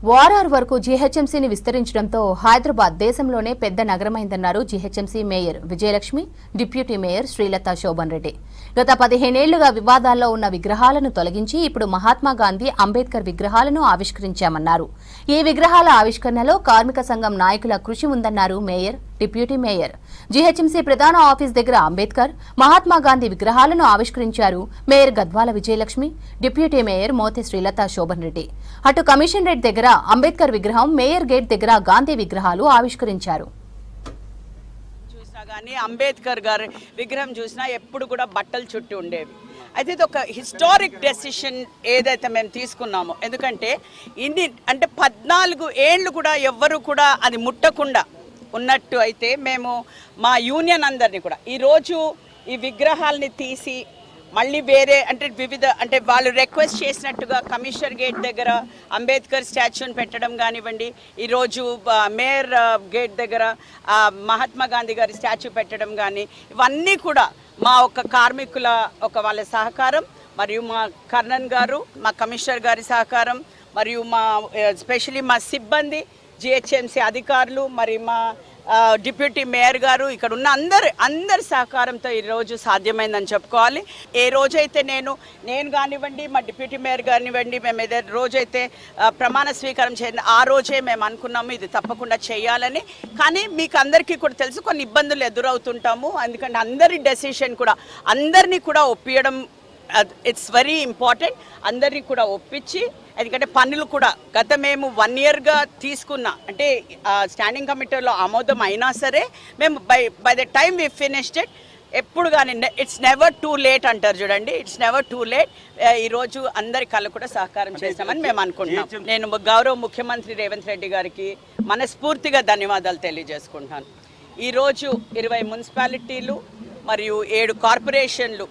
వారార్ వరకు జీహెచ్ఎంసీని విస్తరించడంతో హైదరాబాద్ దేశంలోనే పెద్ద నగరమైందన్నారు GHMC mayor Vijayalakshmi, deputy mayor Srilatha Shobhan Reddy. గత 15 ఏళ్లుగా వివాదాల్లో ఉన్న విగ్రహాలను తొలగించి ఇప్పుడు మహాత్మా గాంధీ, అంబేద్కర్ విగ్రహాలను ఆవిష్కరించామన్నారు. ఈ విగ్రహాల ఆవిష్కరణలో కార్మిక సంఘం నాయకుల కృషి ఉందన్నారు మేయర్, డిప్యూటీ మేయర్. జీహెచ్ఎంసీ ప్రధాన ఆఫీస్ దగ్గర అంబేద్కర్, మహాత్మా గాంధీ విగ్రహాలను ఆవిష్కరించారు mayor Gadwal Vijayalakshmi, deputy mayor Moti Srilatha Shobhan Reddy. అటు కమిషనరేట్ దగ్గర అంబేద్కర్ విగ్రహం, మేయర్ గేట్ దగ్గర గాంధీ విగ్రహాలు ఆవిష్కరించారు. కానీ అంబేద్కర్ గారి విగ్రహం చూసినా ఎప్పుడు కూడా బట్టలు చుట్టి ఉండేవి. అయితే ఇది ఒక హిస్టారిక్ డెసిషన్ ఏదైతే మేము తీసుకున్నామో, ఎందుకంటే ఇన్ని అంటే 14 ఏళ్ళు కూడా ఎవ్వరు కూడా అది ముట్టకుండా ఉన్నట్టు అయితే మేము మా యూనియన్ అందరినీ కూడా ఈరోజు ఈ విగ్రహాలని తీసి మళ్ళీ వేరే అంటే వివిధ అంటే వాళ్ళు రిక్వెస్ట్ చేసినట్టుగా కమిషనర్ గేట్ దగ్గర అంబేద్కర్ స్టాచ్యూని పెట్టడం కానివ్వండి, ఈరోజు మేయర్ గేట్ దగ్గర మహాత్మా గాంధీ గారి స్టాచ్యూ పెట్టడం కానీ, ఇవన్నీ కూడా మా ఒక కార్మికుల వాళ్ళ సహకారం, మరియు మా కర్ణన్ గారు, మా కమిషనర్ గారి సహకారం, మరియు మా స్పెషలీ మా సిబ్బంది, జిహెచ్ఎంసీ అధికారులు, మరి మా డిప్యూటీ మేయర్ గారు, ఇక్కడ ఉన్న అందరి సహకారంతో ఈరోజు సాధ్యమైందని చెప్పుకోవాలి. ఏ రోజైతే నేను కానివ్వండి, మా డిప్యూటీ మేయర్ కానివ్వండి, మేము ఏదైతే రోజైతే ప్రమాణ స్వీకారం చేయండి ఆ రోజే మేము అనుకున్నాము ఇది తప్పకుండా చేయాలని. కానీ మీకు అందరికీ కూడా తెలుసు కొన్ని ఇబ్బందులు ఎదురవుతుంటాము. ఎందుకంటే అందరి డెసిషన్ కూడా అందరినీ కూడా ఒప్పియడం ఇట్స్ వెరీ ఇంపార్టెంట్. అందరినీ కూడా ఒప్పించి, ఎందుకంటే పనులు కూడా గత మేము 1 yearగా తీసుకున్న అంటే స్టాండింగ్ కమిటీలో ఆమోదం అయినా సరే మేము by the time we finished it. ఎప్పుడు కానీ ఇట్స్ నెవర్ టూ లేట్ అంటారు చూడండి, ఇట్స్ నెవర్ టూ లేట్. ఈరోజు అందరి కళ్ళు కూడా సహకారం చేస్తామని మేము అనుకుంటున్నాం. నేను గౌరవ ముఖ్యమంత్రి రేవంత్ రెడ్డి గారికి మనస్ఫూర్తిగా ధన్యవాదాలు తెలియజేసుకుంటున్నాను. ఈరోజు 20 మున్సిపాలిటీలు మరియు 7 కార్పొరేషన్లు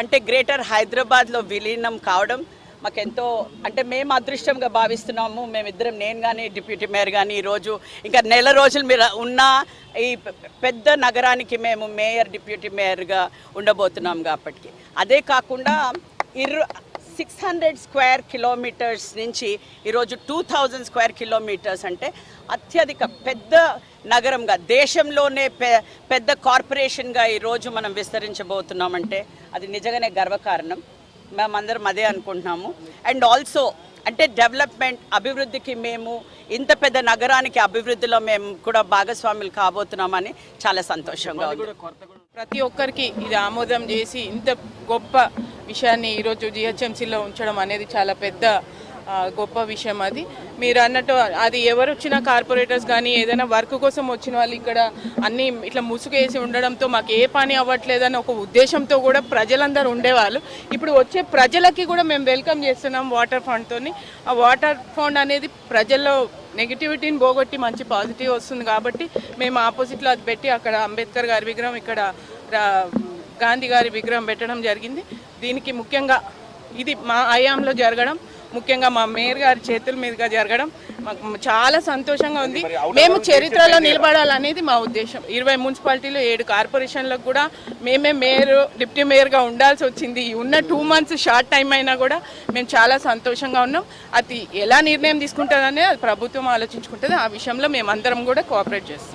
అంటే గ్రేటర్ హైదరాబాద్లో విలీనం కావడం మాకెంతో అంటే మేము అదృష్టంగా భావిస్తున్నాము. మేమిద్దరం, నేను కానీ డిప్యూటీ మేయర్ కానీ ఈరోజు ఇంకా నెల రోజులు మీరు ఉన్న ఈ పెద్ద నగరానికి మేము మేయర్, డిప్యూటీ మేయర్గా ఉండబోతున్నాం. కాబట్టి అదే కాకుండా 600 స్క్వేర్ కిలోమీటర్స్ నుంచి ఈరోజు 2000 స్క్వేర్ కిలోమీటర్స్ అంటే అత్యధిక పెద్ద నగరంగా, దేశంలోనే పెద్ద కార్పొరేషన్గా ఈరోజు మనం విస్తరించబోతున్నామంటే అది నిజంగానే గర్వకారణం. మేమందరం అదే అనుకుంటున్నాము. అండ్ ఆల్సో అంటే డెవలప్మెంట్, అభివృద్ధికి మేము ఇంత పెద్ద నగరానికి అభివృద్ధిలో మేము కూడా భాగస్వాములు కాబోతున్నామని చాలా సంతోషంగా ఉంది. ప్రతి ఒక్కరికి ఇది ఆమోదం చేసి ఇంత గొప్ప విషయాన్ని ఈరోజు జిహెచ్ఎంసీలో ఉంచడం అనేది చాలా పెద్ద గొప్ప విషయం. అది మీరు అన్నట్టు అది ఎవరు వచ్చినా కార్పొరేటర్స్ కానీ ఏదైనా వర్క్ కోసం వచ్చిన వాళ్ళు ఇక్కడ అన్నీ ఇట్లా ముసుగేసి ఉండడంతో మాకు ఏ పని అవ్వట్లేదని ఒక ఉద్దేశంతో కూడా ప్రజలందరూ ఉండేవాళ్ళు. ఇప్పుడు వచ్చే ప్రజలకి కూడా మేము వెల్కమ్ చేస్తున్నాం వాటర్ ఫండ్తో. ఆ వాటర్ ఫండ్ అనేది ప్రజల్లో నెగిటివిటీని పోగొట్టి మంచి పాజిటివ్ వస్తుంది. కాబట్టి మేము ఆపోజిట్లో అది పెట్టి అక్కడ అంబేద్కర్ గారి విగ్రహం, ఇక్కడ గాంధీ గారి విగ్రహం పెట్టడం జరిగింది. దీనికి ముఖ్యంగా ఇది మా హయాంలో జరగడం, ముఖ్యంగా మా మేయర్ గారి చేతుల మీదుగా జరగడం మాకు చాలా సంతోషంగా ఉంది. మేము చరిత్రలో నిలబడాలనేది మా ఉద్దేశం. 20 మున్సిపాలిటీలు, 7 కార్పొరేషన్లకు కూడా మేమే మేయర్, డిప్యూటీ మేయర్గా ఉండాల్సి వచ్చింది. ఉన్న 2 months షార్ట్ టైం అయినా కూడా మేము చాలా సంతోషంగా ఉన్నాం. అది ఎలా నిర్ణయం తీసుకుంటుందనే అది ప్రభుత్వం ఆలోచించుకుంటుంది. ఆ విషయంలో మేమందరం కూడా కోఆపరేట్ చేస్తాం.